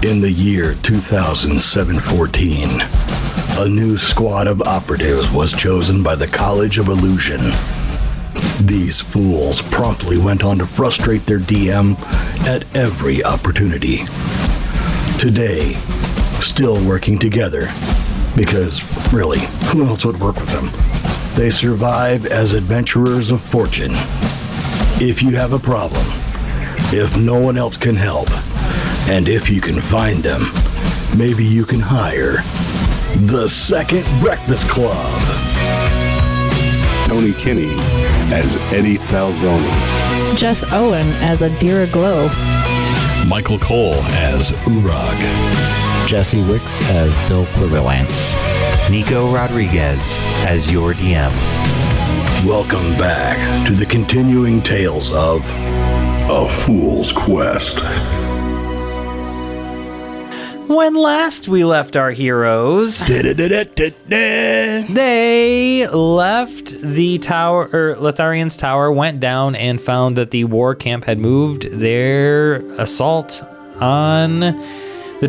In the year 2714, a new squad of operatives was chosen by the College of Illusion. These fools promptly went on to frustrate their DM at every opportunity. Today, still working together, because really, who else would work with them? They survive as adventurers of fortune. If you have a problem, if no one else can help, and if you can find them, maybe you can hire the Second Breakfast Club. Tony Kinney as Eddie Falzone. Jess Owen as Adira Glow. Michael Cole as Uorag. Jesse Wicks as Bill Quiverlance. Nico Rodriguez as your DM. Welcome back to the continuing tales of A Fool's Quest. When last we left our heroes, they left the tower, or Litharian's tower, went down and found that the war camp had moved their assault on the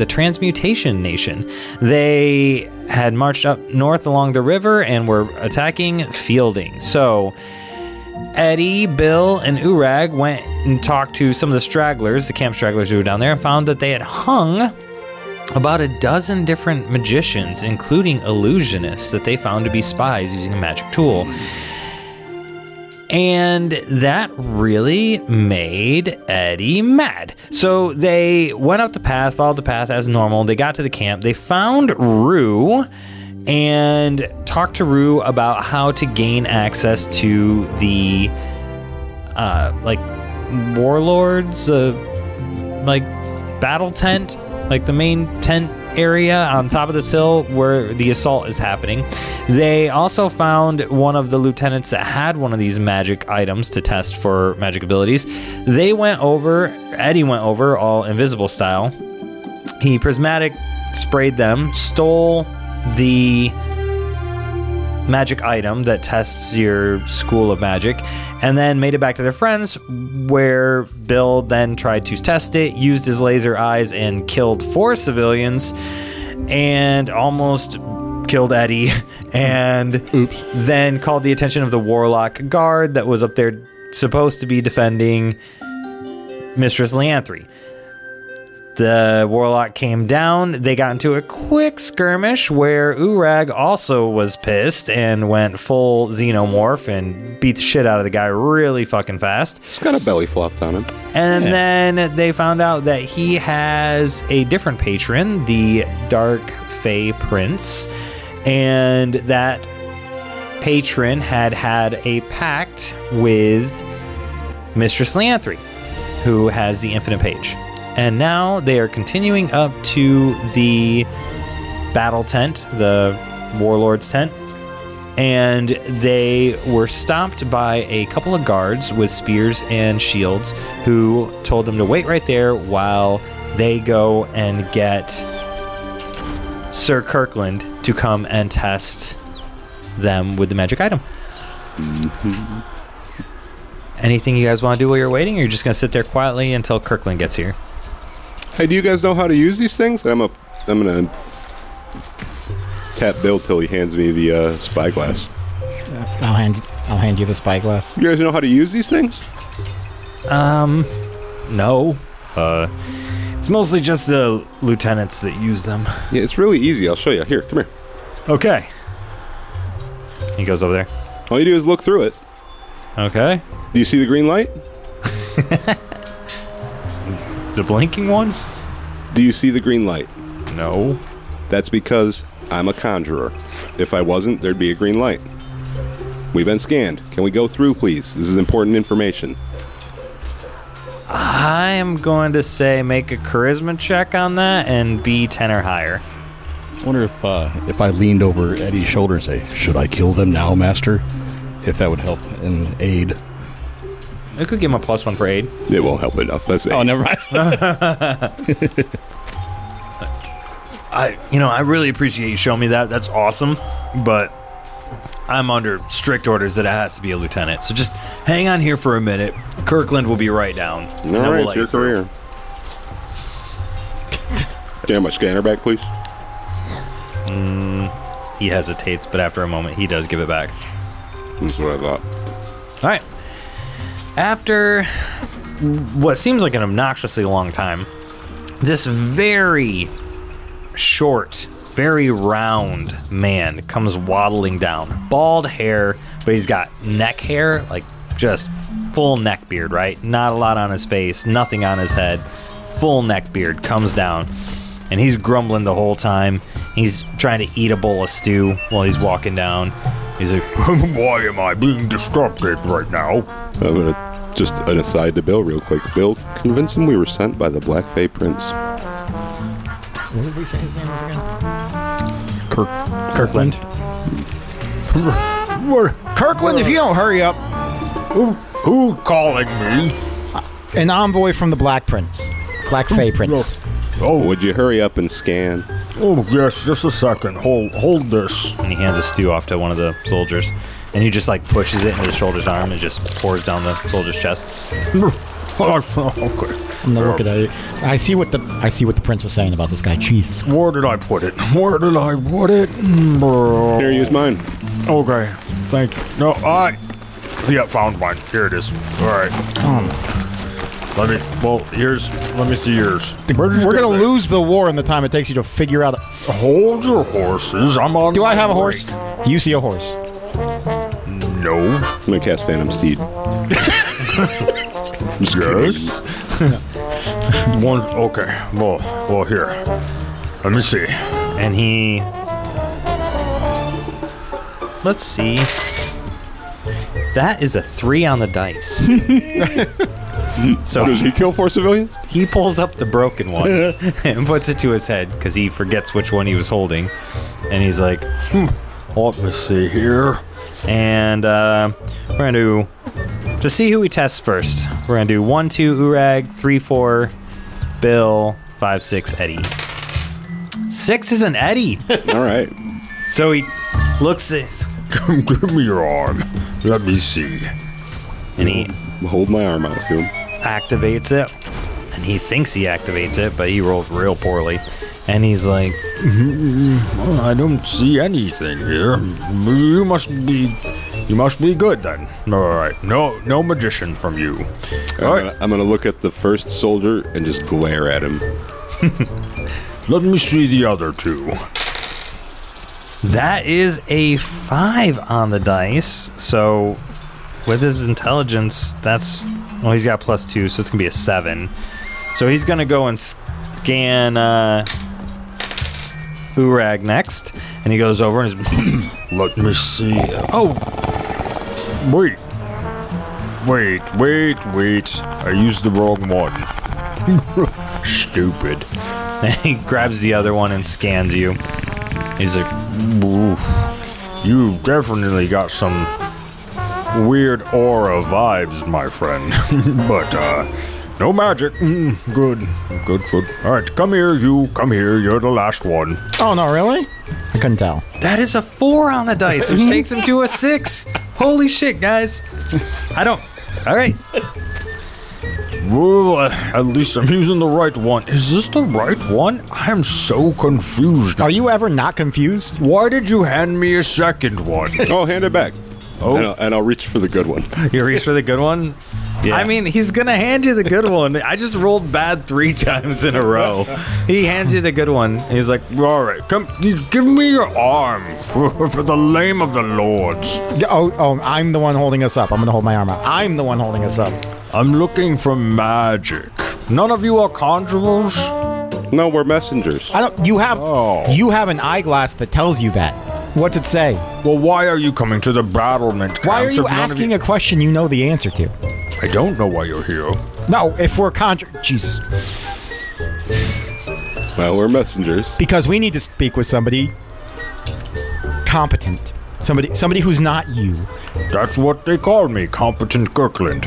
Transmutation Nation. They had marched up north along the river and were attacking Fielding. So Eddie, Bill, and Uorag went and talked to some of the stragglers, the camp stragglers who were down there, and found that they had hung about a dozen different magicians, including illusionists, that they found to be spies using a magic tool. And that really made Eddie mad. So they went up the path, followed the path as normal. They got to the camp. They found Rue and talked to Rue about how to gain access to the warlords, battle tent, like the main tent area on top of this hill where the assault is happening. They also found one of the lieutenants that had one of these magic items to test for magic abilities. Eddie went over all invisible style. He prismatic sprayed them, stole the magic item that tests your school of magic, and then made it back to their friends, where Bill then tried to test it, used his laser eyes and killed 4 civilians and almost killed Eddie, and then called the attention of the warlock guard that was up there supposed to be defending Mistress Lianthry. The warlock came down. They got into a quick skirmish where Uorag also was pissed and went full xenomorph and beat the shit out of the guy really fucking fast. He's got a belly flopped on him. And then they found out that he has a different patron, the Black Fey Prince, and that patron had a pact with Mistress Lianthry, who has the infinite page. And now they are continuing up to the battle tent, the warlord's tent, and they were stopped by a couple of guards with spears and shields who told them to wait right there while they go and get Sir Kirkland to come and test them with the magic item. Mm-hmm. Anything you guys want to do while you're waiting, or you're just going to sit there quietly until Kirkland gets here? Hey, do you guys know how to use these things? I'm gonna tap Bill till he hands me the spyglass. I'll hand you the spyglass. You guys know how to use these things? No. It's mostly just the lieutenants that use them. Yeah, it's really easy. I'll show you. Here, come here. Okay. He goes over there. All you do is look through it. Okay. Do you see the green light? The blinking one? Do you see the green light? No. That's because I'm a conjurer. If I wasn't, there'd be a green light. We've been scanned. Can we go through, please? This is important information. I am going to say make a charisma check on that and be 10 or higher. I wonder if I leaned over Eddie's shoulder and say, "Should I kill them now, Master?" If that would help and aid. It could give him a +1 for aid. It won't help enough. That's it. Oh, never mind. I really appreciate you showing me that. That's awesome. But I'm under strict orders that it has to be a lieutenant. So just hang on here for a minute. Kirkland will be right down. All right, it's your career. Can I have my scanner back, please? He hesitates, but after a moment, he does give it back. That's what I thought. All right. After what seems like an obnoxiously long time, this very short, very round man comes waddling down. Bald hair, but he's got neck hair, like just full neck beard, right? Not a lot on his face, nothing on his head. Full neck beard comes down, and he's grumbling the whole time. He's trying to eat a bowl of stew while he's walking down. He's like, why am I being disrupted right now? I'm gonna just an aside to Bill real quick. Bill, convince him we were sent by the Black Fey Prince. What did we say his name was again? Kirkland. Kirkland, if you don't hurry up. Who calling me? An envoy from the Black Fey Prince. Oh, Would you hurry up and scan? oh yes, just a second. Hold this. And he hands a stew off to one of the soldiers. And he just like pushes it into the soldier's arm and just pours down the soldier's chest. Okay. I'm gonna look at it. I see what the prince was saying about this guy. Jesus. Where did I put it? Here, use mine. Okay, thank you. No, yeah, found mine. Here it is. All right. Let me see yours. We're gonna lose the war in the time it takes you to figure out. Hold your horses. I'm on. Do I have a my horse? way. Do you see a horse? No. I'm gonna cast Phantom Steed. Just Yes. One. Okay. Well, here. Let me see. And he... Let's see. That is a 3 on the dice. So Does he kill 4 civilians? he pulls up the broken one and puts it to his head because he forgets which one he was holding. And he's like, Let me see here. and we're going to see who he tests first. We're going to do 1, 2, Uorag, 3, 4, Bill, 5, 6, Eddie. 6 is an Eddie. All right. So he looks at Give me your arm. Let me see. and he Hold my arm out to him. activates it. And he thinks he activates it, but he rolled real poorly. And he's like, Well, I don't see anything here. You must be good then. All right. No magician from you. All right. I'm gonna look at the first soldier and just glare at him. Let me see the other two. that is a 5 on the dice. So with his intelligence, well, he's got +2, so it's gonna be a 7. So he's gonna go and scan Uorag next, and he goes over and is Let me see. Oh, wait. I used the wrong one. Stupid. and he grabs the other one and scans you. He's like, Ooh, you definitely got some weird aura vibes, my friend. But, no magic. Good. All right, come here. You're the last one. Oh no, really? I couldn't tell. that is a 4 on the dice, which takes him to a 6. Holy shit, guys. All right. Well, at least I'm using the right one. Is this the right one? I'm so confused. Are you ever not confused? Why did you hand me a second one? Oh, hand it back. Oh. And I'll reach for the good one. You reach for the good one? Yeah. I mean, he's going to hand you the good one. I just rolled bad 3 times in a row. He hands you the good one. He's like, All right, come, give me your arm for the name of the lords. Oh, I'm the one holding us up. I'm gonna hold my arm out. I'm the one holding us up. I'm looking for magic. None of you are conjurers? No, we're messengers. I don't. You have an eyeglass that tells you that. What's it say? Well, why are you coming to the battlement camps? Why are you if none of asking a question you know the answer to? I don't know why you're here. No, if we're Jesus. Well, we're messengers. Because we need to speak with somebody competent. Somebody who's not you. That's what they call me, Competent Kirkland.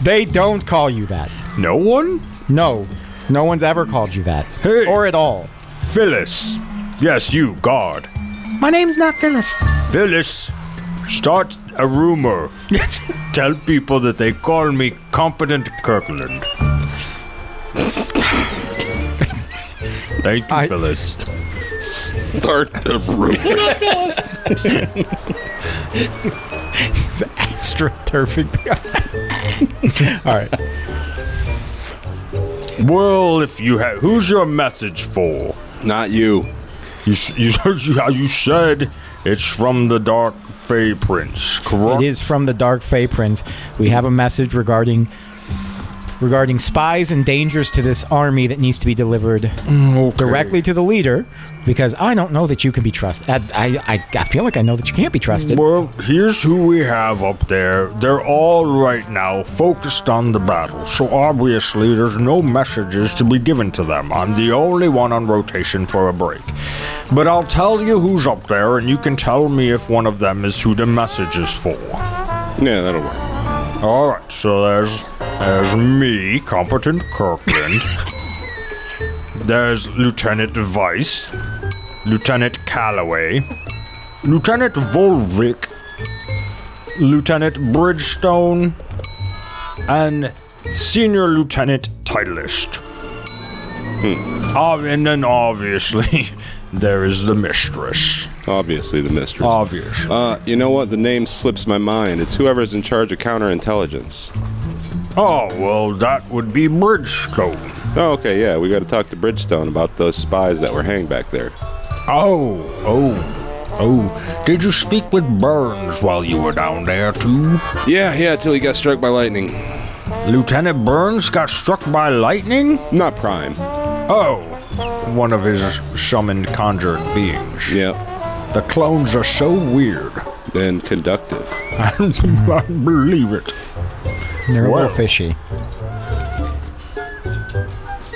They don't call you that. No one? No one's ever called you that. Hey. Or at all. Phyllis. Yes, you, guard. My name's not Phyllis. Phyllis, start a rumor. Tell people that they call me Competent Kirkland. Thank you, Phyllis. Start the room. It's astroturfing. All right. Well, if you have, who's your message for? Not you. You said it's from the Dark Fey Prince, correct? It is from the Dark Fey Prince. We have a message regarding spies and dangers to this army that needs to be delivered directly to the leader, because I don't know that you can be trusted. I feel like I know that you can't be trusted. Well, here's who we have up there. They're all right now focused on the battle, so obviously there's no messages to be given to them. I'm the only one on rotation for a break. But I'll tell you who's up there, and you can tell me if one of them is who the message is for. Yeah, that'll work. All right, so there's me, Competent Kirkland. There's Lieutenant Weiss, Lieutenant Calloway, Lieutenant Volvic, Lieutenant Bridgestone, and Senior Lieutenant Titleist. And then obviously there is the Mistress. Obviously, the Mistress. Obvious. You know what? The name slips my mind. It's whoever's in charge of counterintelligence. Oh, well, that would be Bridgestone. Oh, okay, yeah. We got to talk to Bridgestone about those spies that were hanging back there. Oh. Did you speak with Burns while you were down there, too? Yeah, till he got struck by lightning. Lieutenant Burns got struck by lightning? Not Prime. Oh, one of his summoned conjured beings. Yep. The clones are so weird. And conductive. I believe it. They're a little fishy.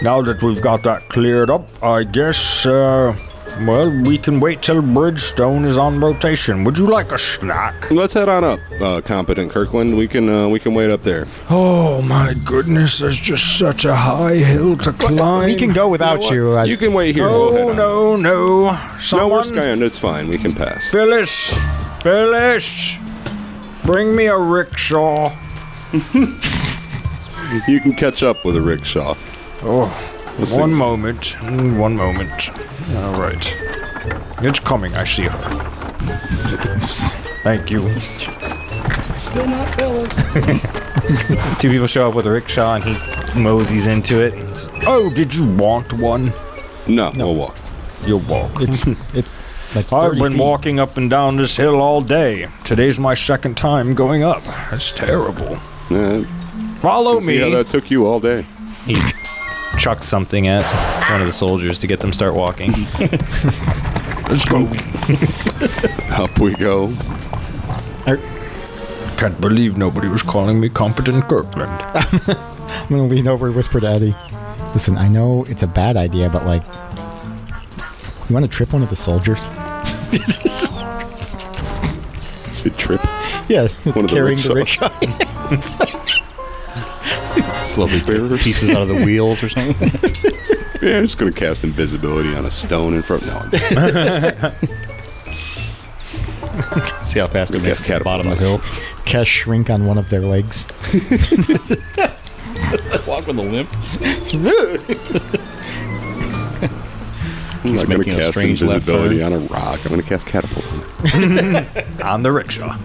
Now that we've got that cleared up, I guess, we can wait till Bridgestone is on rotation. Would you like a snack? Let's head on up, Competent Kirkland. We can wait up there. Oh my goodness, there's just such a high hill to climb. We can go without you. You can wait here. No. No, Someone? we're skying. It's fine. We can pass. Phyllis, bring me a rickshaw. You can catch up with a rickshaw. Oh, one moment. All right. It's coming. I see her. Thank you. Still not Phyllis. Two people show up with a rickshaw and he moseys into it. Oh, did you want one? No, we'll walk. You'll walk. It's like 30 I've been feet. walking up and down this hill all day. Today's my second time going up. That's terrible. Follow See how me. that took you all day. He chucks something at one of the soldiers to get them start walking. Let's go. Up we go. Can't believe nobody was calling me Competent Kirkland. I'm gonna lean over and whisper to Eddie. Listen, I know it's a bad idea, but like, you want to trip one of the soldiers? Say trip. Yeah, One of the carrying the rickshaw. Slowly tear pieces out of the wheels or something. Yeah, I'm just gonna cast invisibility on a stone in front. No. See how fast it makes it to the bottom of the hill. Cast shrink on one of their legs. Walk with a limp. I'm not gonna making a cast strange left invisibility turn. on a rock. I'm gonna cast catapult. On the rickshaw.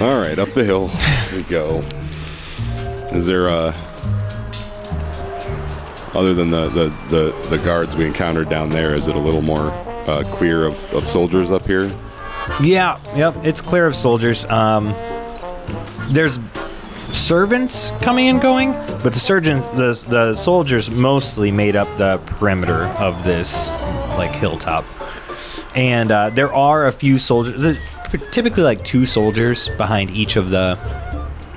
All right, up the hill we go. Is there other than the guards we encountered down there, is it a little more clear of soldiers up here? Yeah, yep, it's clear of soldiers. There's servants coming and going, but the soldiers mostly made up the perimeter of this like hilltop. And there are a few soldiers, typically like 2 soldiers behind each of the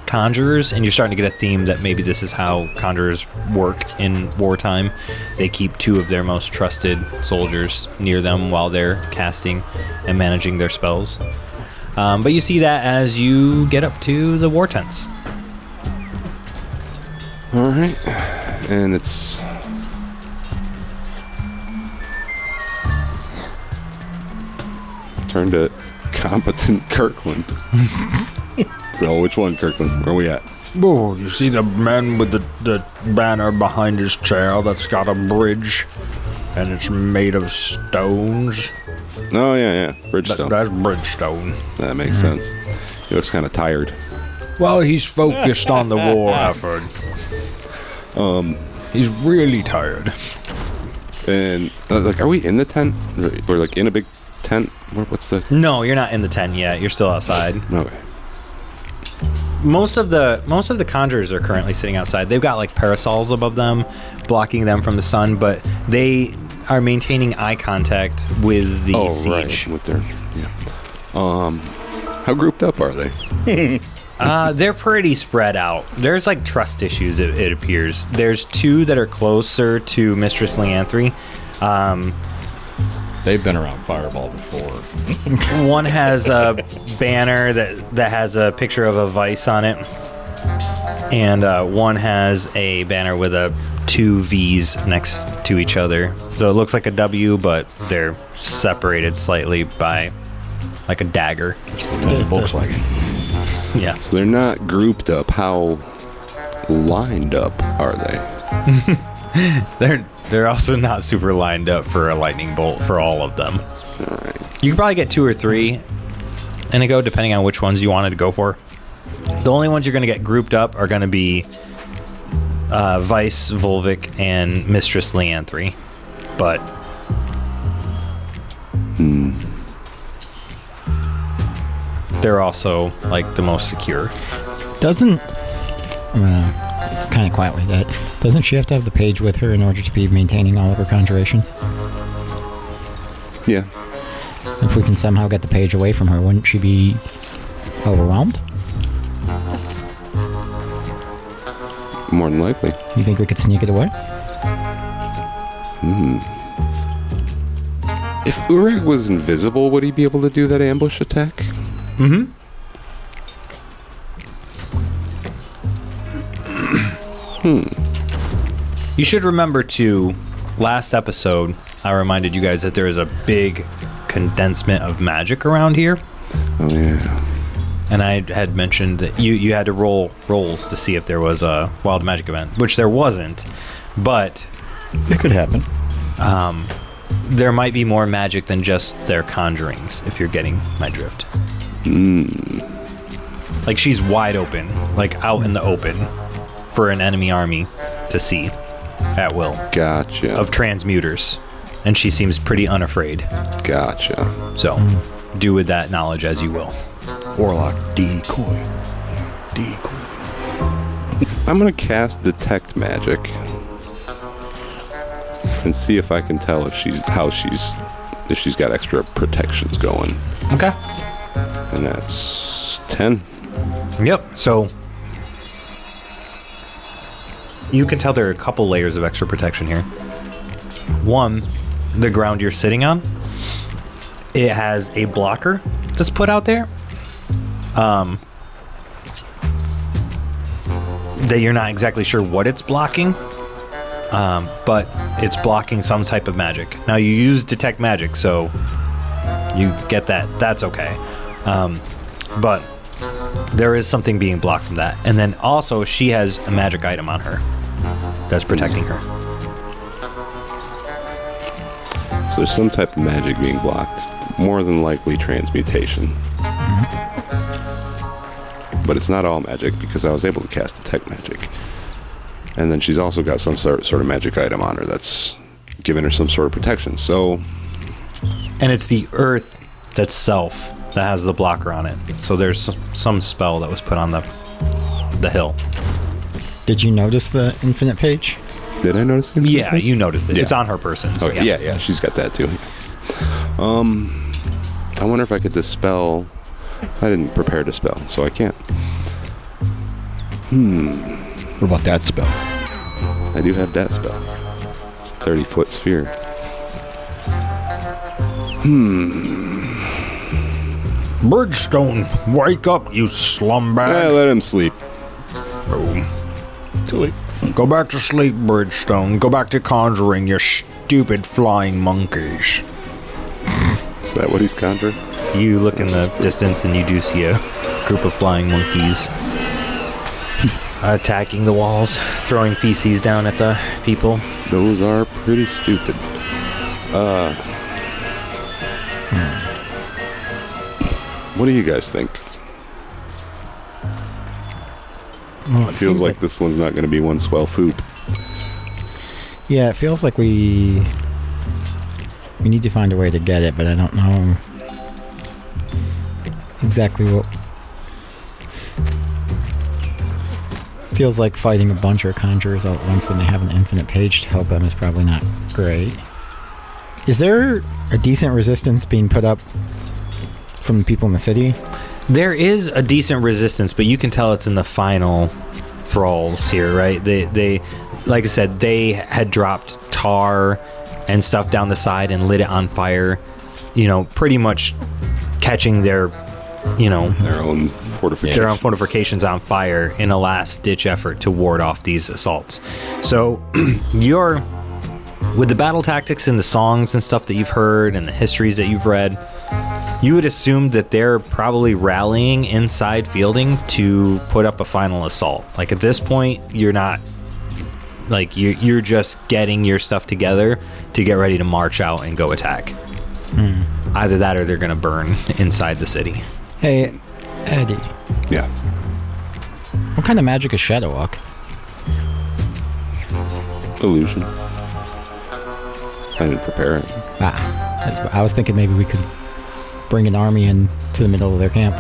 conjurers, and you're starting to get a theme that maybe this is how conjurers work in wartime. They keep 2 of their most trusted soldiers near them while they're casting and managing their spells. But you see that as you get up to the war tents. All right, and it's turn to Competent Kirkland. So which one, Kirkland? Where are we at? Oh, you see the man with the banner behind his chair that's got a bridge, and it's made of stones? Oh, yeah. Bridgestone. That's Bridgestone. That makes sense. He looks kind of tired. Well, he's focused on the war effort. He's really tired. And, are we in the tent? We're, in a big tent? What's the... No, you're not in the tent yet. You're still outside. Okay. Most of the Conjurers are currently sitting outside. They've got parasols above them, blocking them from the sun, but they are maintaining eye contact with the siege. Right. With their, how grouped up are they? They're pretty spread out. There's trust issues, it appears. There's two that are closer to Mistress Lianthry. They've been around Fireball before. One has a banner that has a picture of a vice on it. And one has a banner with two V's next to each other. So it looks like a W, but they're separated slightly by a dagger. Volkswagen. Yeah. So they're not grouped up. How lined up are they? They're also not super lined up for a lightning bolt for all of them. All right. You could probably get 2 or 3 in a go, depending on which ones you wanted to go for. The only ones you're going to get grouped up are going to be Vice, Volvic, and Mistress Lianthry. But... they're also, the most secure. Doesn't... it's kind of quiet like that. Doesn't she have to have the page with her in order to be maintaining all of her conjurations? Yeah. If we can somehow get the page away from her, wouldn't she be overwhelmed? More than likely. You think we could sneak it away? If Uorag was invisible, would he be able to do that ambush attack? Mm-hmm. You should remember to, last episode, I reminded you guys that there is a big condensement of magic around here. Oh, yeah. And I had mentioned that you had to roll rolls to see if there was a wild magic event, which there wasn't, but... It could happen. There might be more magic than just their conjurings, if you're getting my drift. She's wide open, out in the open, for an enemy army to see at will. Gotcha. Of transmuters. And she seems pretty unafraid. Gotcha. So, do with that knowledge as you will. Warlock decoy. I'm going to cast Detect Magic and see if I can tell if she's got extra protections going. Okay. And that's 10. Yep. So you can tell there are a couple layers of extra protection here. One, the ground you're sitting on, it has a blocker that's put out there. That you're not exactly sure what it's blocking. But it's blocking some type of magic. Now you use Detect Magic, so you get that. That's okay. But there is something being blocked from that. And then also she has a magic item on her that's protecting her. So there's some type of magic being blocked. More than likely transmutation. But it's not all magic because I was able to cast Detect Magic. And then she's also got some sort of magic item on her that's giving her some sort of protection. So, and it's the earth itself that has the blocker on it. So there's some spell that was put on the hill. Did you notice the infinite page? Did I notice it? Yeah, you noticed it. Yeah. It's on her person. So okay, yeah, she's got that too. I wonder if I could dispel. I didn't prepare to spell, so I can't. What about that spell? I do have that spell. It's a 30-foot sphere. Bridgestone, wake up, you slumbag. Let him sleep. Too late. Go back to sleep, Bridgestone. Go back to conjuring, you stupid flying monkeys. Is that what he's conjuring? You look in the distance and you do see a group of flying monkeys attacking the walls, throwing feces down at the people. Those are pretty stupid. What do you guys think? Well, it Feels seems like this one's not going to be one swell foop. Yeah, it feels like we need to find a way to get it, but I don't know exactly what. Feels like fighting a bunch of conjurers all at once when they have an infinite page to help them is probably not great. Is there a decent resistance being put up from the people in the city? There is a decent resistance, but you can tell it's in the final thralls here, right? They like I said, they had dropped tar and stuff down the side and lit it on fire, you know, pretty much catching their, you know, Their own fortifications on fire in a last-ditch effort to ward off these assaults. So you're, with the battle tactics and the songs and stuff that you've heard and the histories that you've read, you would assume that they're probably rallying inside Fielding to put up a final assault. Like, at this point, you're not, like, you're just getting your stuff together to get ready to march out and go attack. Either that or they're going to burn inside the city. Hey, Eddie. Yeah. What kind of magic is Shadow Walk? Illusion. I didn't prepare it. I was thinking maybe we could bring an army in to the middle of their camp.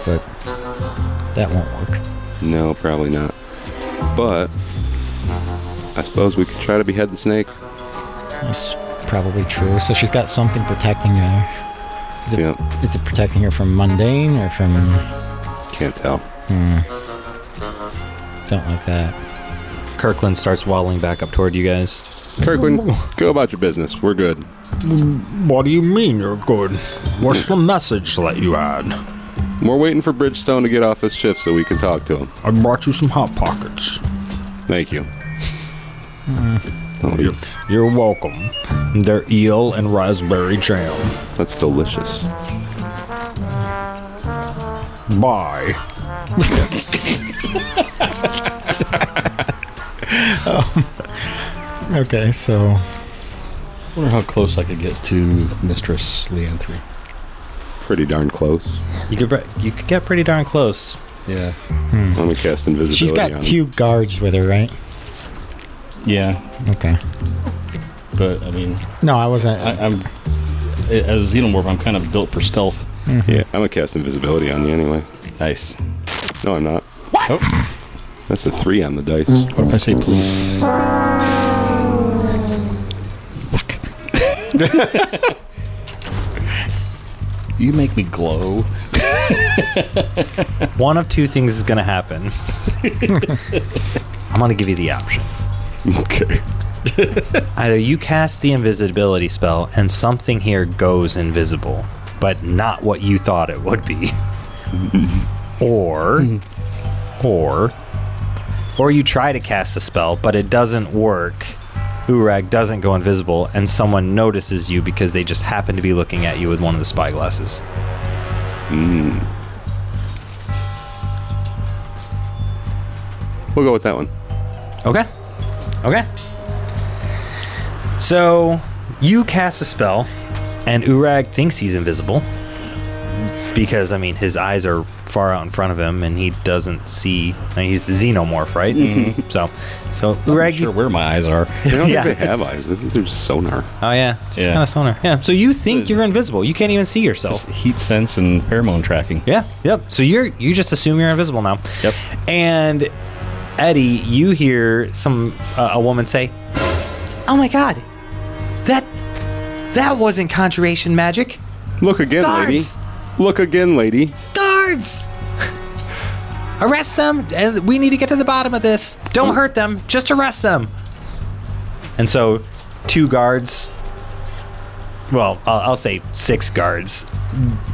But that won't work. No, probably not. But I suppose we could try to behead the snake. That's probably true. So she's got something protecting her. Is it protecting her from mundane or from... Can't tell. Don't like that. Kirkland starts waddling back up toward you guys. Kirkland, go about your business. We're good. What do you mean you're good? What's the message that you had? We're waiting for Bridgestone to get off his shift so we can talk to him. I brought you some Hot Pockets. Thank you. You're welcome. They're eel and raspberry jam. That's delicious. Bye. Okay, so... I wonder how close I could get to Mistress Lianthry. Pretty darn close. You could get pretty darn close. Yeah. Let me cast invisibility. She's got 2 guards with her, right? Yeah. Okay. But, I mean... No, I wasn't... I'm as a xenomorph, I'm kind of built for stealth. Yeah, I'm gonna cast invisibility on you anyway. Nice. No, I'm not. What? Oh. That's a 3 on the dice. What if I say please? Fuck. You make me glow. One of 2 things is going to happen. I'm going to give you the option. Okay. Either you cast the invisibility spell and something here goes invisible, but not what you thought it would be. Or you try to cast a spell, but it doesn't work. Uorag doesn't go invisible, and someone notices you because they just happen to be looking at you with one of the spyglasses. We'll go with that one. Okay. So, you cast a spell, and Uorag thinks he's invisible. Because, I mean, his eyes are far out in front of him, and he doesn't see... I mean, he's a xenomorph, right? Mm-hmm. So Uorag... I'm not sure where my eyes are. They don't think they have eyes. They're just sonar. Oh, yeah. Just kind of sonar. Yeah. So you think you're invisible. You can't even see yourself. Just heat sense and pheromone tracking. Yeah. Yep. So you just assume you're invisible now. Yep. And Eddie, you hear a woman say, "Oh my God, that wasn't conjuration magic. Look again, Guards! lady. Look again, lady. Guards! Arrest them, and we need to get to the bottom of this. Don't hurt them, just arrest them." And so 2 guards, well, I'll say 6 guards,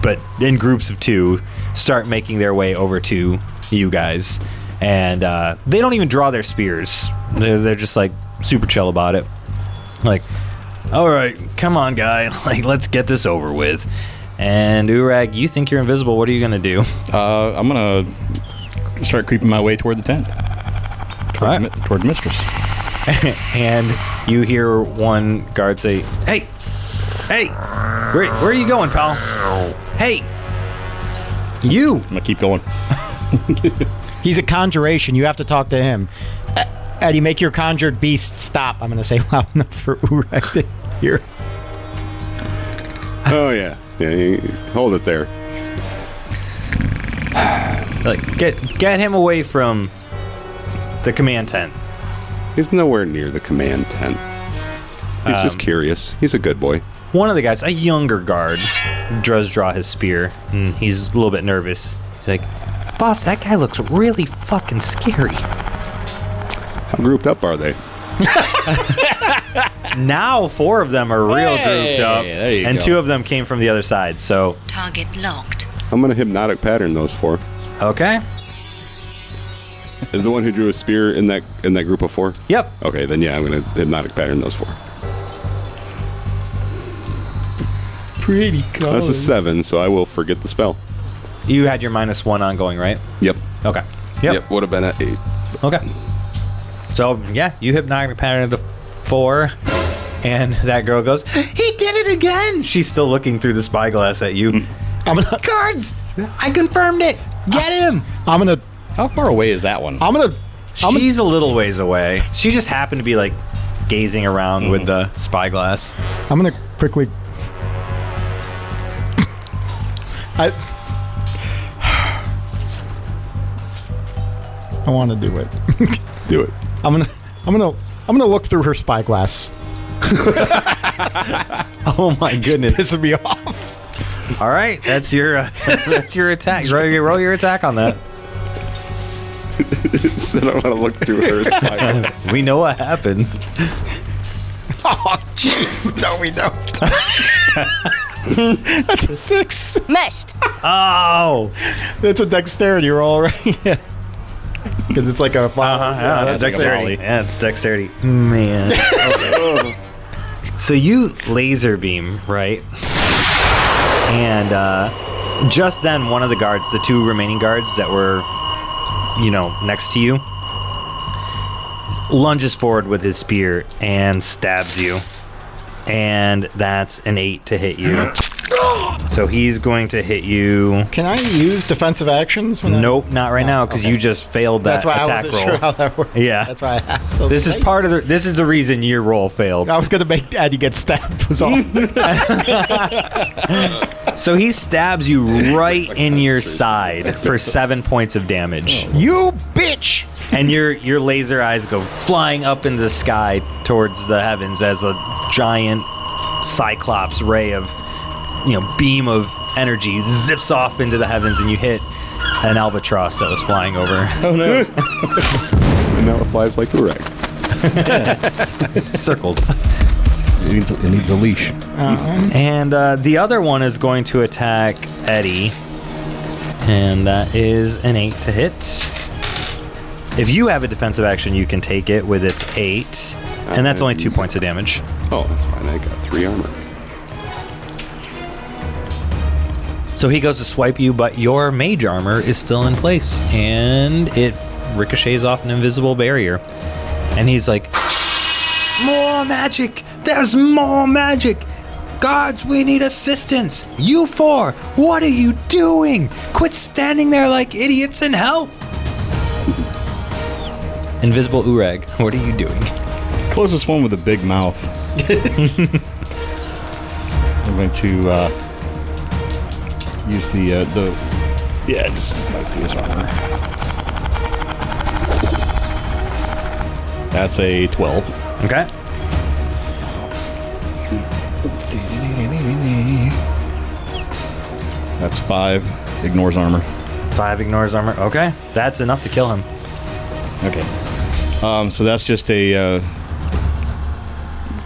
but in groups of 2, start making their way over to you guys. And they don't even draw their spears. They're just like super chill about it. Like, all right, come on, guy. Like, let's get this over with. And Uorag, you think you're invisible. What are you going to do? I'm going to start creeping my way toward the tent. Toward the mistress. And you hear one guard say, Hey! Where are you going, pal? Hey! You! I'm going to keep going. He's a conjuration. You have to talk to him. Eddie, make your conjured beast stop. I'm going to say loud enough for Uorag to hear. Oh, yeah. Yeah, you hold it there. Like, get him away from the command tent. He's nowhere near the command tent. He's just curious. He's a good boy. One of the guys, a younger guard, does draw his spear, and he's a little bit nervous. He's like, Boss, that guy looks really fucking scary. How grouped up are they? Now 4 of them are real grouped up, there you and go. 2 of them came from the other side, so... Target locked. I'm going to hypnotic pattern those 4. Okay. Is the one who drew a spear in that group of 4? Yep. Okay, then yeah, I'm going to hypnotic pattern those 4. Pretty cool. That's a 7, so I will forget the spell. You had your -1 ongoing, right? Yep. Okay. Yep, would have been at 8. Okay. So, yeah, you hypnotic pattern the 4, and that girl goes, He did it again! She's still looking through the spyglass at you. I'm gonna, Guards! I confirmed it! Get him! I'm gonna, How far away is that one? She's a little ways away. She just happened to be, like, gazing around with the spyglass. I'm gonna quickly. I want to do it. Do it. I'm gonna look through her spyglass. Oh my goodness. Pissing me off. All right, that's your attack. Roll your attack on that. So I don't want to look through her spyglass. We know what happens. Oh, jeez. No, we don't. That's a 6. Meshed. Oh. That's a dexterity roll, right? Because it's like a... Yeah, it's dexterity. Yeah, it's dexterity. Man. Okay. So you laser beam, right? And just then, one of the guards, the 2 remaining guards that were, next to you, lunges forward with his spear and stabs you. And that's an 8 to hit you. So he's going to hit you. Can I use defensive actions? Nope, not right now, because you just failed that That's why attack I wasn't roll. sure how that worked. Yeah. That's why I asked. So This is part of the. This is the reason your roll failed. I was gonna make Eddie get stabbed. Was all. So he stabs you right in your side for 7 points of damage, You bitch! and your laser eyes go flying up into the sky towards the heavens as a giant cyclops ray of, beam of energy zips off into the heavens, and you hit an albatross that was flying over. Oh no. And now it flies like Uorag. Circles. It needs a leash. And the other one is going to attack Eddie, and that is an 8 to hit. If you have a defensive action, you can take it with its 8, and that's only 2 points of damage. Oh, that's fine. I got 3 armor. So he goes to swipe you, but your mage armor is still in place, and it ricochets off an invisible barrier. And he's like, More magic! There's more magic! Guards, we need assistance! You 4, what are you doing? Quit standing there like idiots and help! Invisible Uorag, what are you doing? Closest one with a big mouth. I'm going to use just my fuse armor. That's a 12. Okay. That's 5. Ignores armor. 5 ignores armor. Okay. That's enough to kill him. Okay. So that's just a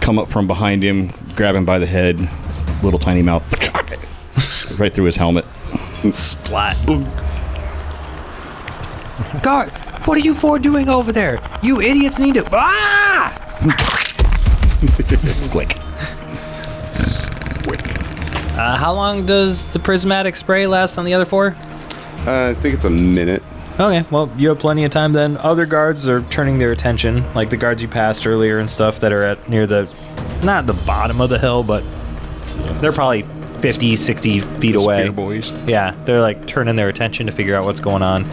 come up from behind him, grab him by the head, little tiny mouth, right through his helmet. Splat. Guard, what are you 4 doing over there? You idiots need to... Ah! Click. How long does the prismatic spray last on the other 4? I think it's a minute. Okay, well, you have plenty of time then. Other guards are turning their attention, like the guards you passed earlier and stuff that are at near the, not the bottom of the hill, but they're probably 50, 60 feet away. Spear boys. Yeah, they're like turning their attention to figure out what's going on.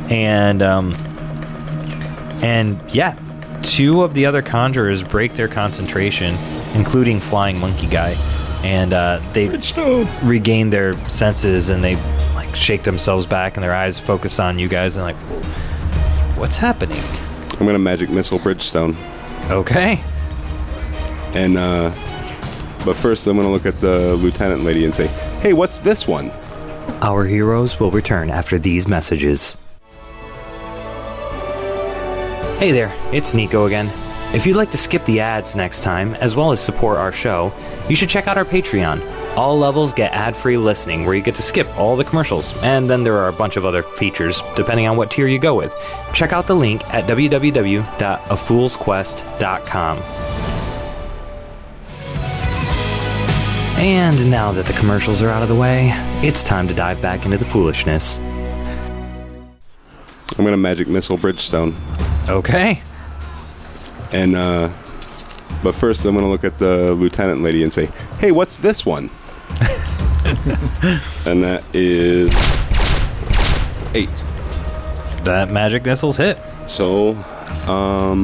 And yeah, 2 of the other conjurers break their concentration, including Flying Monkey Guy. And they regain their senses and they like shake themselves back and their eyes focus on you guys and like, what's happening? I'm gonna magic missile Bridgestone. Okay. And but first I'm gonna look at the lieutenant lady and say, hey, what's this one? Our heroes will return after these messages. Hey there, it's Nico again. If you'd like to skip the ads next time, as well as support our show, you should check out our Patreon. All levels get ad-free listening, where you get to skip all the commercials, and then there are a bunch of other features, depending on what tier you go with. Check out the link at www.afoolsquest.com. And now that the commercials are out of the way, it's time to dive back into the foolishness. I'm gonna magic missile Bridgestone. Okay. And but first I'm gonna look at the lieutenant lady and say, hey, what's this one? And that is 8. That magic missile's hit. So I'll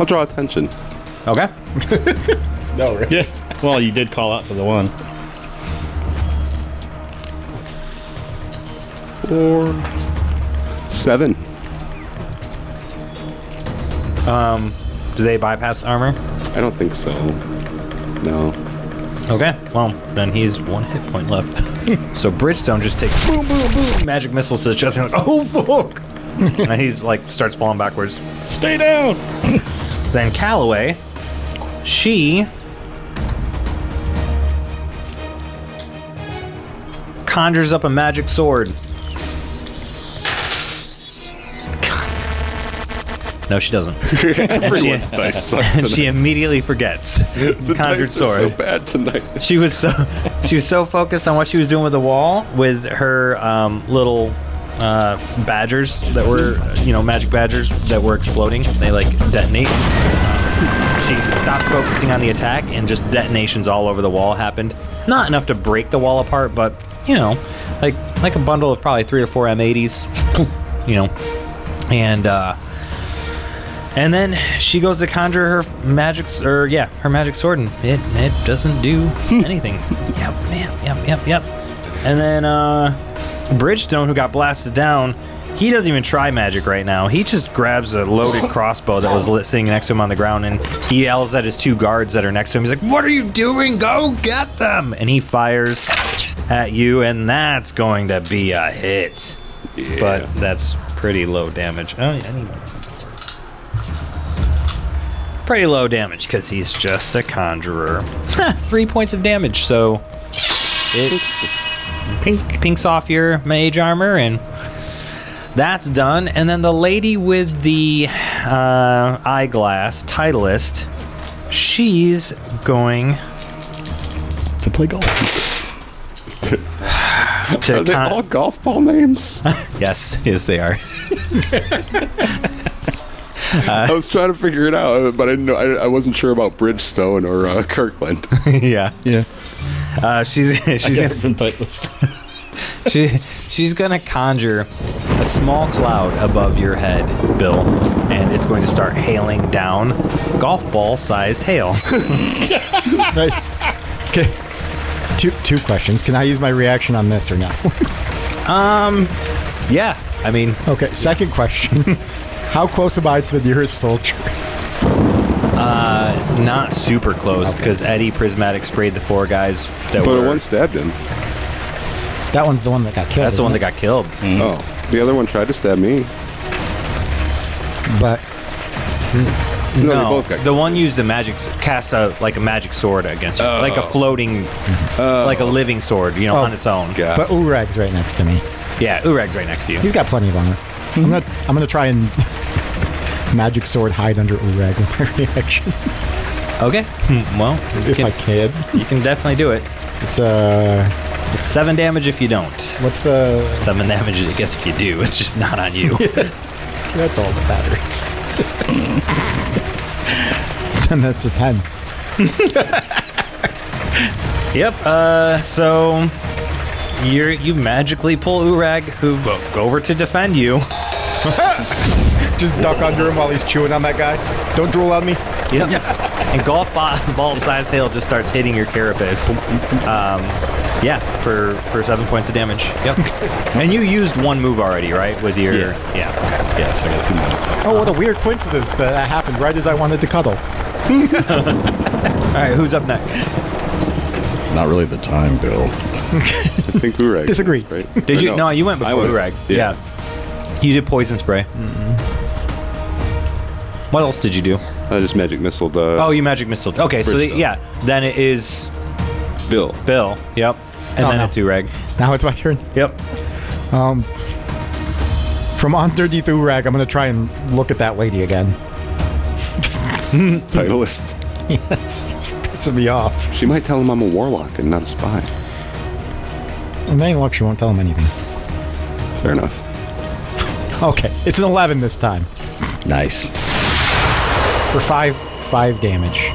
draw attention. Okay. No, right? Yeah. Well, you did call out for the one. 4, 7. Do they bypass armor? I don't think so. No. Okay, well, then he's 1 hit point left. So Bridgestone just takes boom, boom, boom, magic missiles to the chest and like, oh, fuck! And he's like, starts falling backwards. Stay down! Then Calloway, she conjures up a magic sword. No, she doesn't. Everyone's dice suck tonight. She immediately forgets. The Conjured dice sword. are so bad tonight. She was so focused on what she was doing with the wall with her little badgers that were, magic badgers that were exploding. They like detonate. She stopped focusing on the attack and just detonations all over the wall happened. Not enough to break the wall apart, but like a bundle of probably 3 or 4 M80s. And then she goes to conjure her magic sword, and it doesn't do anything. Yep. And then Bridgestone, who got blasted down, he doesn't even try magic right now. He just grabs a loaded crossbow that was sitting next to him on the ground, and he yells at his 2 guards that are next to him. He's like, "What are you doing? Go get them!" And he fires at you, and that's going to be a hit. Yeah. But that's pretty low damage. Oh, yeah, anyway. Pretty low damage because he's just a conjurer. 3 points of damage, so it pinks off your mage armor, and that's done. And then the lady with the eyeglass, Titleist, she's going To play golf. Are they all golf ball names? Yes, they are. I was trying to figure it out, but I didn't know. I wasn't sure about Bridgestone or Kirkland. Yeah. She's from Titleist. She's gonna conjure a small cloud above your head, Bill, and it's going to start hailing down golf ball sized hail. Right. Okay. Two questions. Can I use my reaction on this or no? Yeah, I mean, Okay. Second question. How close am I to the nearest soldier? not super close because Eddie prismatic sprayed the 4 guys that But were. one stabbed him. That one's the one that got killed. That's the one that isn't got killed. Oh, the other one tried to stab me. it? But No, they No, both got the one used a cast a magic sword against you, like a floating, like a living sword, on its own. Yeah. but Uorag's right next to me. Yeah, Uorag's right next to you. He's got plenty of armor. I'm gonna try and magic sword hide under Uorag with my reaction. Okay, well, If I can. you can definitely do it. It's 7 damage if you don't. What's the... 7 damage, I guess, if you do. It's just not on you. That's all that matters. And that's a 10. Yep. So you magically pull Uorag, who go over to defend you. Just duck under him while he's chewing on that guy. Don't drool on me. Yep. And golf ball-sized hail just starts hitting your carapace. For 7 points of damage. Yep. And you used one move already, right? With your... Yeah. Yeah. Okay. Yeah, so I got 2 more. Oh, what a weird coincidence that happened right as I wanted to cuddle. All right, who's up next? Not really the time, Bill. I think Uorag. Disagree. Right? Did you? Or No, you went before Uorag. Yeah. You did poison spray. What else did you do? I just magic missile the. Oh, you magic missile. Okay, so then it is Bill. Yep. And then no. it's Uorag. Now it's my turn. Yep. From underneath Uorag, I'm going to try and look at that lady again. Titleist. Yes. Pissing me off. She might tell him I'm a warlock and not a spy. And then look, she won't tell him anything. Fair enough. Okay, it's an 11 this time. Nice. For 5 damage.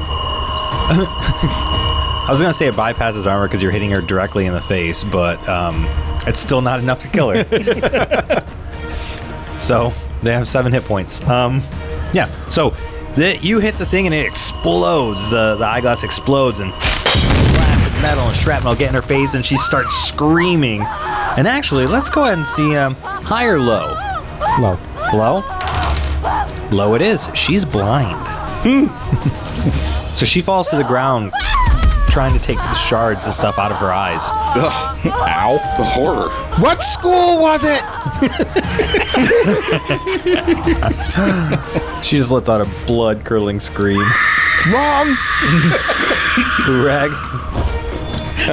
I was gonna say it bypasses armor because you're hitting her directly in the face, but it's still not enough to kill her. So they have 7 hit points. So you hit the thing and it explodes. The eyeglass explodes and glass and metal and shrapnel get in her face and she starts screaming. And actually, let's go ahead and see high or low. Low. Low? Low it is. She's blind. So she falls to the ground trying to take the shards and stuff out of her eyes. Ugh. Ow. The horror. What school was it? She just lets out a blood-curdling scream. Wrong! Uorag.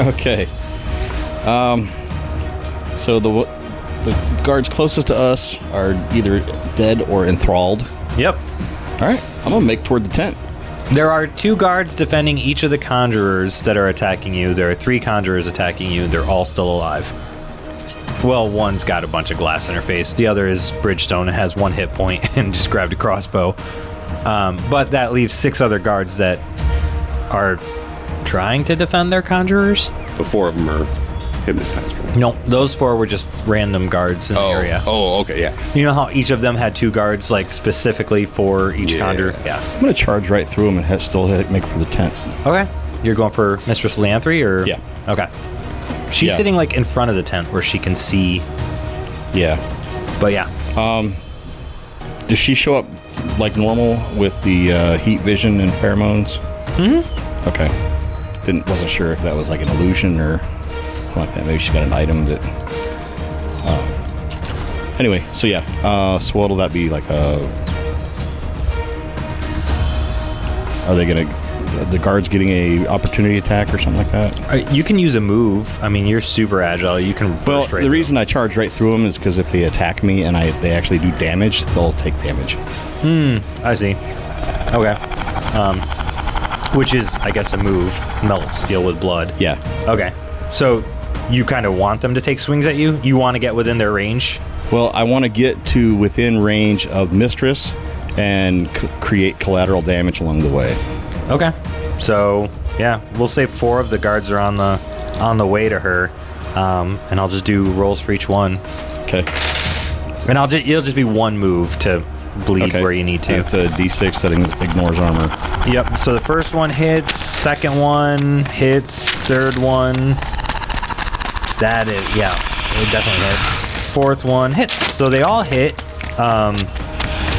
Okay. So the guards closest to us are either dead or enthralled. Yep. All right, I'm gonna make toward the tent. There are 2 guards defending each of the Conjurers that are attacking you. There are 3 Conjurers attacking you. They're all still alive. Well, one's got a bunch of glass in her face. The other is Bridgestone and has 1 hit point and just grabbed a crossbow. But that leaves 6 other guards that are trying to defend their Conjurers. The 4 of them are hypnotized. Right? No, those 4 were just random guards in the area. Oh, okay, yeah. You know how each of them had 2 guards, like, specifically for each Conjurer? Yeah. I'm gonna charge right through them and make for the tent. Okay. You're going for Mistress Lianthry, or? Yeah. Okay. She's sitting, like, in front of the tent where she can see. Yeah. But, yeah. Does she show up like normal with the heat vision and pheromones? Mm-hmm. Okay. Wasn't sure if that was like an illusion or something like that. Maybe she got an item that. Anyway, so yeah. So what'll that be like a? Are they gonna? The guards getting a opportunity attack or something like that? You can use a move. I mean, you're super agile. You can. Well, the reason I charge right through them is because if they attack me and they actually do damage, they'll take damage. I see. Okay. Which is, I guess, a move. Melt steel with blood. Yeah. Okay. So you kind of want them to take swings at you? You want to get within their range? Well, I want to get to within range of Mistress and create collateral damage along the way. Okay. So, yeah, we'll say 4 of the guards are on the way to her, and I'll just do rolls for each one. Okay. And it'll just be 1 move to bleed where you need to. It's a D6 that ignores armor. Yep. So the first one hits, second one hits, third one. That is, yeah, it definitely hits. Fourth one hits. So they all hit.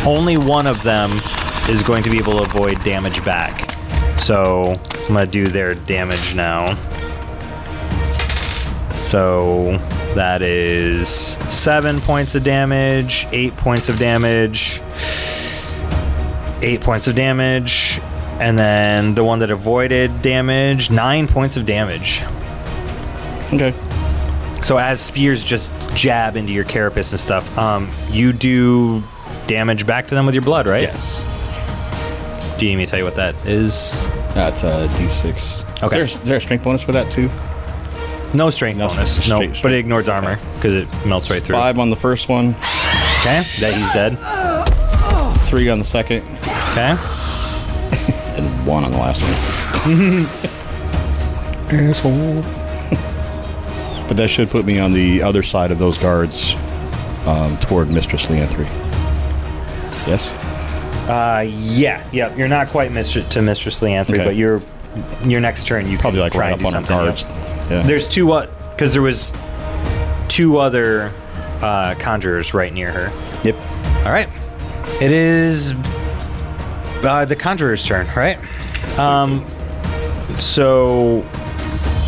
Only one of them is going to be able to avoid damage back. So I'm going to do their damage now. So that is 7 points of damage, 8 points of damage, 8 points of damage, and then the one that avoided damage, 9 points of damage. Okay. So as spears just jab into your carapace and stuff, you do damage back to them with your blood, right? Yes. Do you need me to tell you what that is? That's a D6. Okay. Is there a strength bonus for that too? No strength bonus. No, straight- but it ignores armor because it melts right through. 5 on the first one, Okay, that he's dead. 3 on the second, Okay. and 1 on the last one. Asshole. But that should put me on the other side of those guards toward Mistress Lianthry. Yes? Yeah. You're not quite Mistress Lianthry, Okay. but your next turn you Probably can like try right and up do on our something. guards. Yeah. Yeah. There's two because there was 2 other conjurers right near her. Yep. All right. It is the conjurer's turn, right? So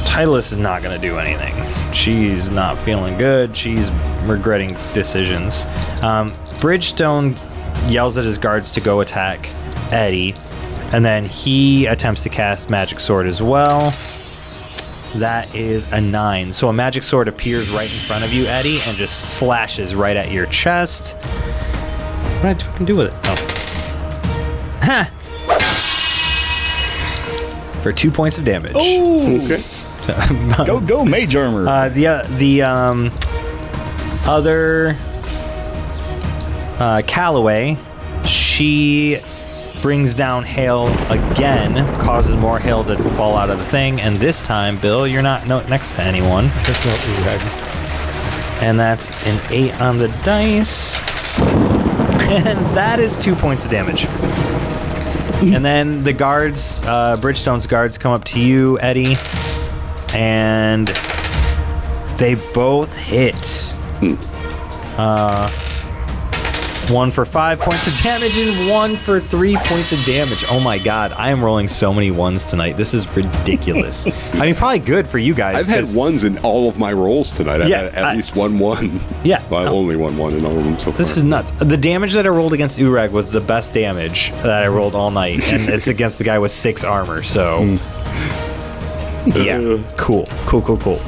Titleist is not going to do anything. She's not feeling good. She's regretting decisions. Bridgestone yells at his guards to go attack Eddie, and then he attempts to cast Magic Sword as well. That is a 9. So a magic sword appears right in front of you, Eddie, and just slashes right at your chest. What do I do with it? Oh. Ha! For 2 points of damage. Oh, Okay. go, mage armor. The other Callaway, she brings down hail again, causes more hail to fall out of the thing, and this time, Bill, you're not next to anyone. That's not Uorag. And that's an 8 on the dice. And that is 2 points of damage. And then the guards, Bridgestone's guards, come up to you, Eddie, and they both hit. One for 5 points of damage and 1 for 3 points of damage. Oh my god, I am rolling so many 1s tonight. This is ridiculous. I mean, probably good for you guys. I've had 1s in all of my rolls tonight. I've had at least 1-1. Yeah. Well, only 1-1 in all of them so far. This is nuts. The damage that I rolled against Uorag was the best damage that I rolled all night, and it's against the guy with 6 armor, so... Yeah, cool.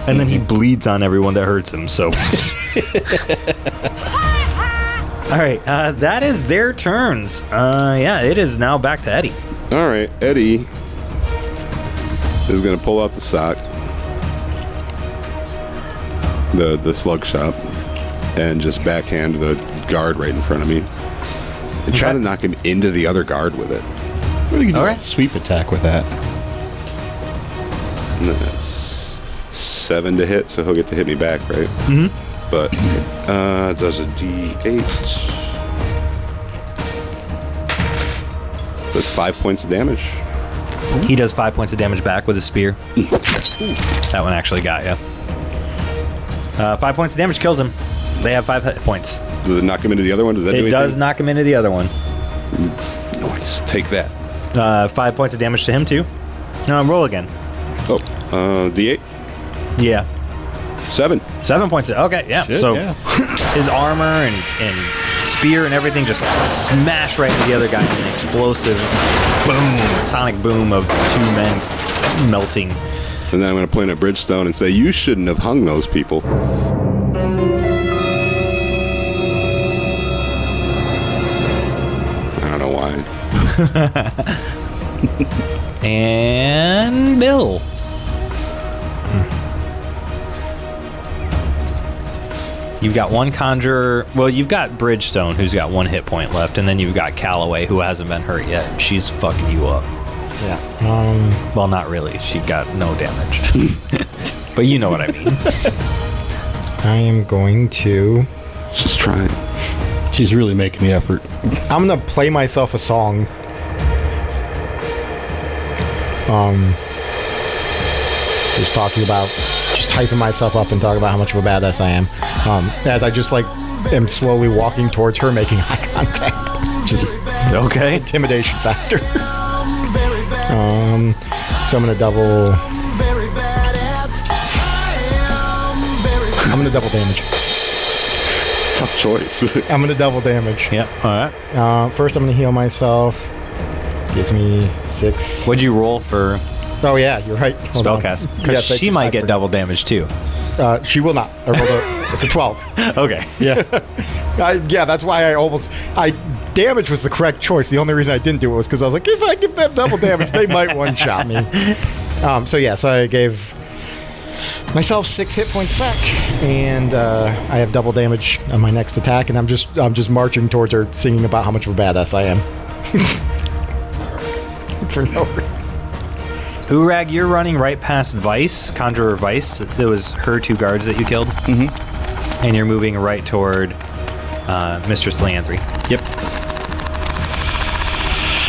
And then he bleeds on everyone that hurts him, so... Alright, that is their turns. Yeah, it is now back to Eddie. All right, Eddie is going to pull out the sock, the slug shop, and just backhand the guard right in front of me, and try to knock him into the other guard with it. We can do Alright. a sweep attack with that. And then that's 7 to hit, so he'll get to hit me back, right? Mm-hmm. But does a D8. Does 5 points of damage. He does 5 points of damage back with his spear. That one actually got you. 5 points of damage kills him. They have 5 hit points. Does it knock him into the other one? Does that do It anything? does knock him into the other one. Nice. Take that. 5 points of damage to him, too. No, roll again. Oh, D8. Yeah. 7. 7 points. Okay, yeah. Shit, so yeah. his armor and spear and everything just smash right into the other guy in an explosive boom, sonic boom of 2 men melting. And then I'm going to point at Bridgestone and say, you shouldn't have hung those people. I don't know why. And Bill. You've got one Conjurer. Well, you've got Bridgestone, who's got 1 hit point left, and then you've got Callaway, who hasn't been hurt yet. She's fucking you up. Yeah. Well, not really. She got no damage. But you know what I mean. I am going to... Just trying. She's really making the effort. I'm going to play myself a song. Just talking about... Just hyping myself up and talking about how much of a badass I am. As I just, am slowly walking towards her, making eye contact. Just Okay. intimidation factor. So I'm going to double... I'm going to double damage. Tough choice. I'm going to double damage. Yep. All right. First, I'm going to heal myself. Gives me 6. What'd you roll for Oh, yeah, you're right. Hold on. spellcast? Yeah, Because thank she you. might I get forgot. double damage too. She will not. I rolled it's a 12. Okay. Yeah. Yeah, that's why damage was the correct choice. The only reason I didn't do it was because I was like, if I give them double damage, they might one-shot me. So I gave myself 6 hit points back, and I have double damage on my next attack, and I'm just marching towards her, singing about how much of a badass I am. For no reason. Uorag, you're running right past Vice, Conjurer Vice. It was her 2 guards that you killed. Mm-hmm. And you're moving right toward Mistress Lianthry. Yep.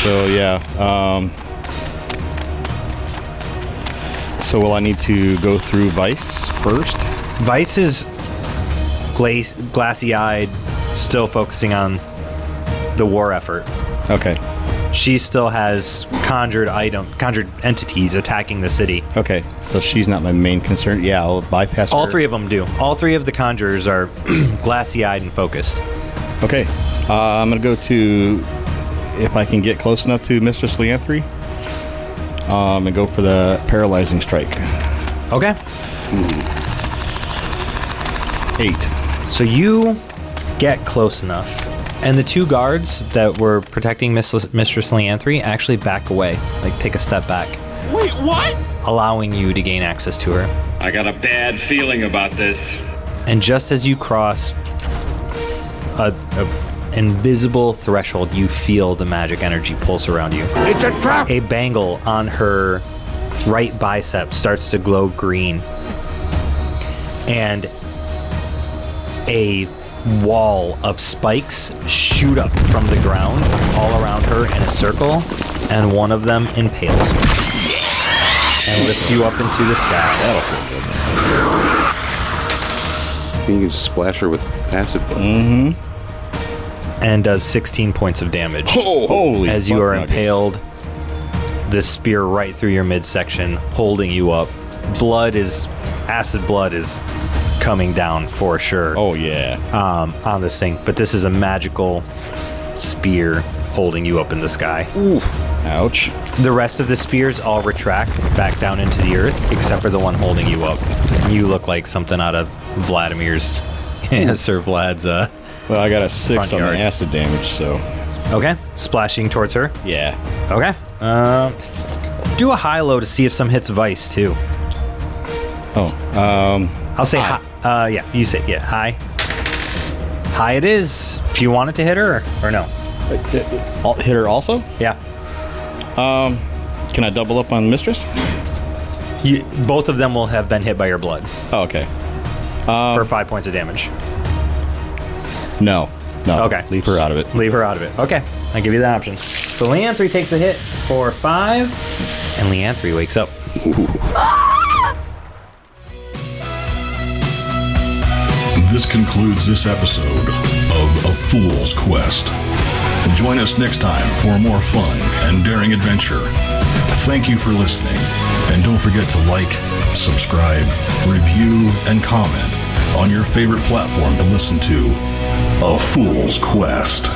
So, yeah. So will I need to go through Vice first? Vice is glassy-eyed, still focusing on the war effort. Okay. She still has conjured entities attacking the city. Okay, so she's not my main concern. Yeah, I'll bypass her. All 3 of them do. All 3 of the conjurers are glassy-eyed and focused. Okay, I'm going to go to, if I can get close enough to Mistress Lianthry, and go for the paralyzing strike. Okay. 8. So you get close enough, and the 2 guards that were protecting Mistress Lianthry actually back away, like take a step back. Wait, what? Allowing you to gain access to her. I got a bad feeling about this. And just as you cross a invisible threshold, you feel the magic energy pulse around you. It's a trap! A bangle on her right bicep starts to glow green. And a wall of spikes shoot up from the ground all around her in a circle, and one of them impales her and lifts you up into the sky. That'll feel good. You can just splash her with acid blood. Mm-hmm. And does 16 points of damage. Oh, holy as you are impaled, this spear right through your midsection, holding you up. Acid blood is coming down for sure. Oh, yeah. On this thing. But this is a magical spear holding you up in the sky. Ooh. Ouch. The rest of the spears all retract back down into the earth, except for the one holding you up. You look like something out of Vladimir's, Sir Vlad's, well, I got a 6 front on yard. the acid damage, so... Okay. Splashing towards her. Yeah. Okay. Do a high-low to see if some hits Vice, too. Oh, I'll say high. Yeah, you say, yeah, high. High it is. Do you want it to hit her or no? Hit her also? Yeah. Can I double up on Mistress? Both of them will have been hit by your blood Oh, okay. for 5 points of damage. No. Okay. Leave her out of it. Leave her out of it. Okay. I'll give you that option. So Lianthry takes a hit for 5, and Lianthry wakes up. This concludes this episode of A Fool's Quest. Join us next time for more fun and daring adventure. Thank you for listening, and don't forget to like, subscribe, review, and comment on your favorite platform to listen to A Fool's Quest.